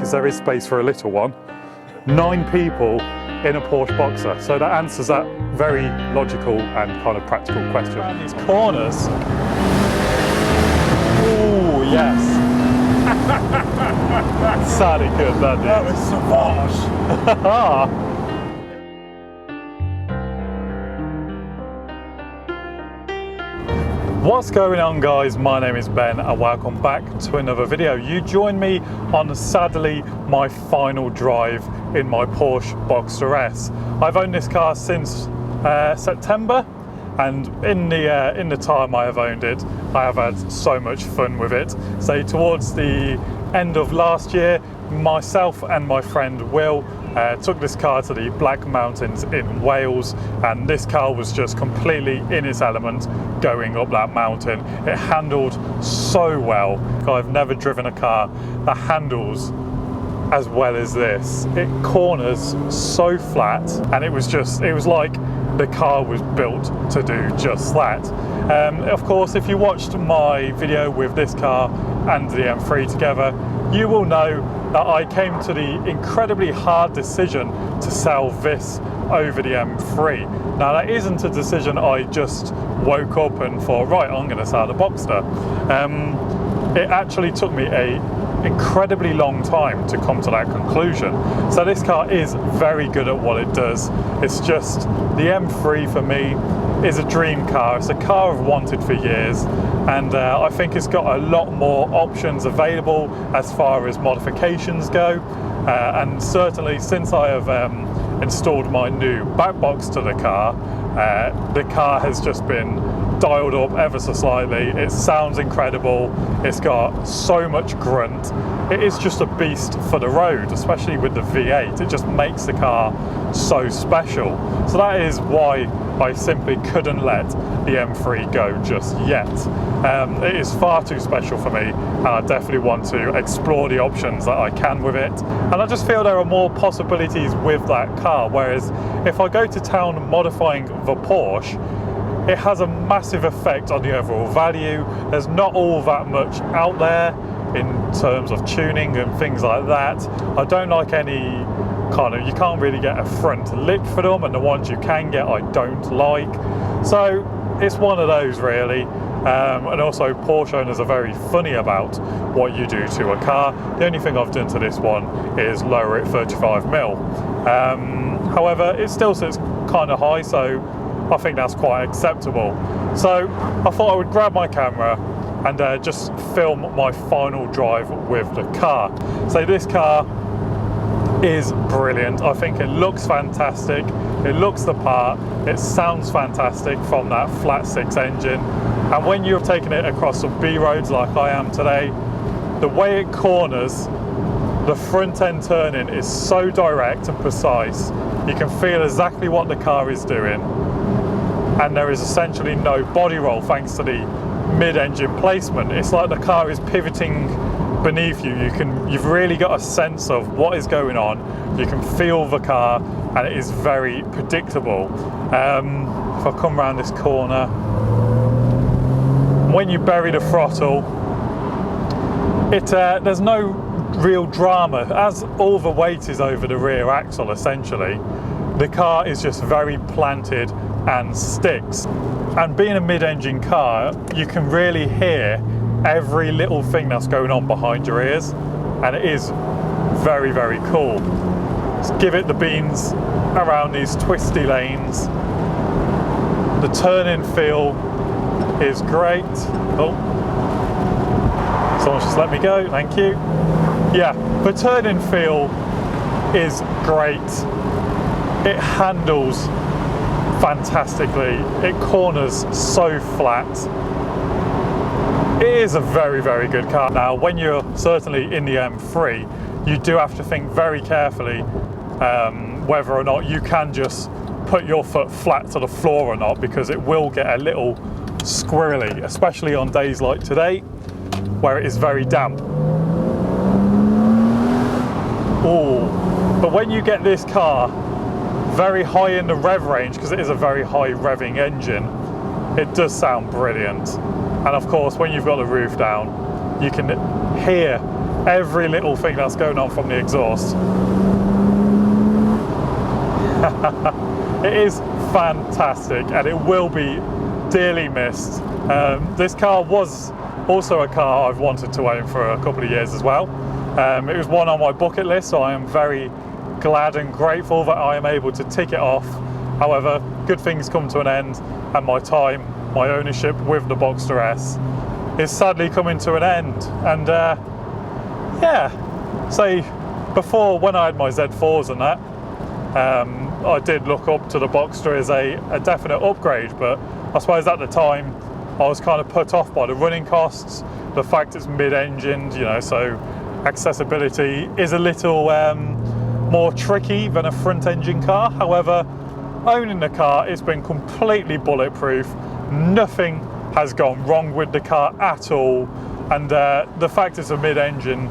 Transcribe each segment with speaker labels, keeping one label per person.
Speaker 1: because there is space for a little one, 9 people in a Porsche Boxster. So that answers that very logical and kind of practical question. Around these corners. Oh yes. Sounded good, that did.
Speaker 2: That was savage.
Speaker 1: What's going on, guys? My name is Ben and welcome back to another video. You join me on, sadly, my final drive in my Porsche Boxster S. I've owned this car since September, and in the time I have owned it, I have had so much fun with it. So towards the end of last year, myself and my friend Will took this car to the Black Mountains in Wales, and this car was just completely in its element going up that mountain. It handled so well. I've never driven a car that handles as well as this. It corners so flat, and it was like the car was built to do just that. Of course, if you watched my video with this car and the M3 together, you will know that I came to the incredibly hard decision to sell this over the M3. Now, that isn't a decision I just woke up and thought, right, I'm going to sell the Boxster. It actually took me an incredibly long time to come to that conclusion. So this car is very good at what it does. It's just the M3 for me is a dream car. It's a car I've wanted for years, and I think it's got a lot more options available as far as modifications go, and certainly since I have installed my new back box to the car has just been dialed up ever so slightly. It sounds incredible. It's got so much grunt. It is just a beast for the road, especially with the V8. It just makes the car so special. So that is why I simply couldn't let the M3 go just yet. It is far too special for me, and I definitely want to explore the options that I can with it. And I just feel there are more possibilities with that car, whereas if I go to town modifying the Porsche, it has a massive effect on the overall value. There's not all that much out there in terms of tuning and things like that. I don't like any you can't really get a front lip for them, and the ones you can get I don't like. So it's one of those really. And also Porsche owners are very funny about what you do to a car. The only thing I've done to this one is lower it 35mm. However, it still sits kind of high, so I think that's quite acceptable. So I thought I would grab my camera and just film my final drive with the car. So this car is brilliant. I think it looks fantastic. It looks the part. It sounds fantastic from that flat 6 engine. And when you're taking it across some B roads like I am today, the way it corners, the front end turning is so direct and precise. You can feel exactly what the car is doing. And there is essentially no body roll thanks to the mid-engine placement. It's like the car is pivoting beneath you. You've really got a sense of what is going on. You can feel the car, and it is very predictable. If I come around this corner, when you bury the throttle, there's no real drama, as all the weight is over the rear axle essentially. The car is just very planted and sticks. And being a mid-engine car, you can really hear every little thing that's going on behind your ears, and it is very, very cool. Just give it the beans around these twisty lanes. The turning feel is great. Oh, someone just let me go, thank you. Yeah, the turning feel is great. It handles fantastically. It corners so flat. It is a very, very good car. Now, when you're certainly in the M3, you do have to think very carefully whether or not you can just put your foot flat to the floor or not, because it will get a little squirrely, especially on days like today where it is very damp. Oh, but when you get this car very high in the rev range, because it is a very high revving engine, it does sound brilliant. And of course, when you've got the roof down, you can hear every little thing that's going on from the exhaust. It is fantastic, and it will be dearly missed. This car was also a car I've wanted to own for a couple of years as well. It was one on my bucket list, so I am very glad and grateful that I am able to tick it off. However, good things come to an end, and my ownership with the Boxster S is sadly coming to an end. And yeah, say before, when I had my Z4s and that, I did look up to the Boxster as a definite upgrade, but I suppose at the time I was kind of put off by the running costs, the fact it's mid-engined, you know, so accessibility is a little more tricky than a front engine car. However, owning the car, it's been completely bulletproof. Nothing has gone wrong with the car at all, and the fact it's a mid-engine,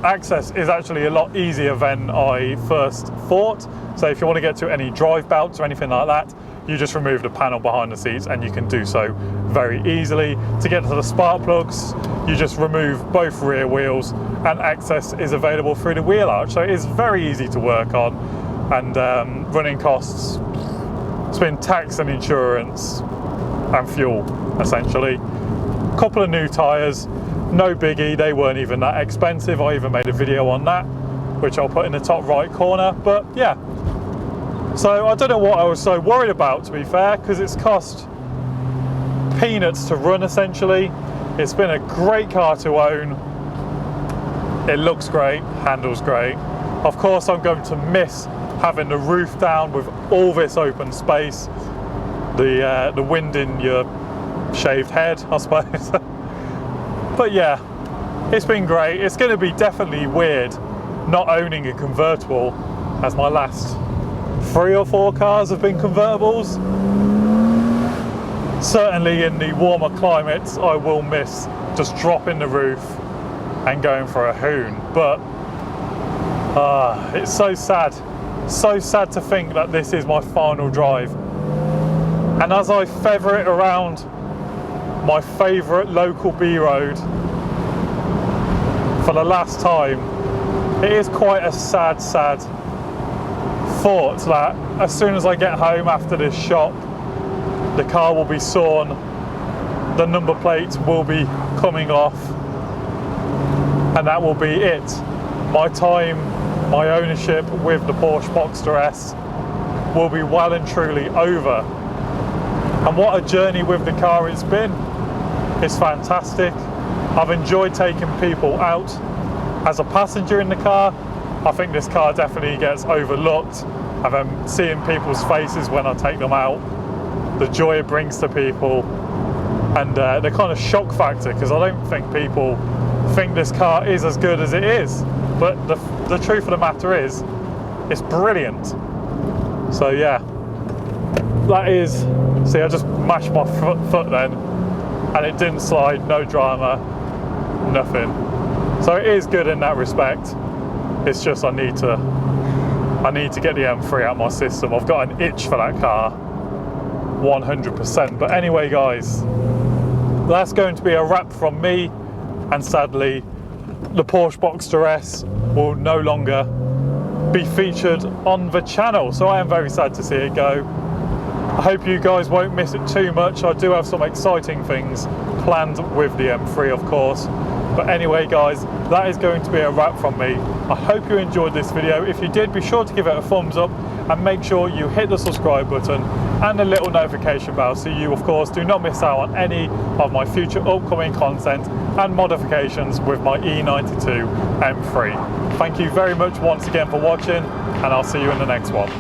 Speaker 1: access is actually a lot easier than I first thought. So if you want to get to any drive belts or anything like that, you just remove the panel behind the seats and you can do so very easily. To get to the spark plugs, you just remove both rear wheels and access is available through the wheel arch. So it is very easy to work on, and running costs, it's been tax and insurance and fuel essentially. Couple of new tyres, no biggie, they weren't even that expensive. I even made a video on that, which I'll put in the top right corner. But yeah, so I don't know what I was so worried about, to be fair, because it's cost peanuts to run essentially. It's been a great car to own. It looks great, handles great. Of course, I'm going to miss having the roof down with all this open space, the wind in your shaved head, I suppose. But yeah, it's been great. It's going to be definitely weird not owning a convertible, as my last 3 or 4 cars have been convertibles. Certainly in the warmer climates, I will miss just dropping the roof and going for a hoon. But it's so sad to think that this is my final drive. And as I feather it around my favourite local B road for the last time, it is quite a sad thought that as soon as I get home after this shop, the car will be sawn, the number plates will be coming off, and that will be it. My time, my ownership with the Porsche Boxster S will be well and truly over. And what a journey with the car it's been. It's fantastic. I've enjoyed taking people out as a passenger in the car. I think this car definitely gets overlooked. And then seeing people's faces when I take them out, the joy it brings to people, and the kind of shock factor, because I don't think people think this car is as good as it is. But the truth of the matter is, it's brilliant. So yeah, that is, see, I just mashed my foot then, and it didn't slide, no drama, nothing. So it is good in that respect. It's just I need to get the M3 out of my system. I've got an itch for that car, 100%. But anyway, guys, that's going to be a wrap from me, and sadly, the Porsche Boxster S will no longer be featured on the channel. So I am very sad to see it go. I hope you guys won't miss it too much. I do have some exciting things planned with the M3, of course. But anyway, guys, that is going to be a wrap from me. I hope you enjoyed this video. If you did, be sure to give it a thumbs up and make sure you hit the subscribe button and the little notification bell so you, of course, do not miss out on any of my future upcoming content and modifications with my E92 M3. Thank you very much once again for watching, and I'll see you in the next one.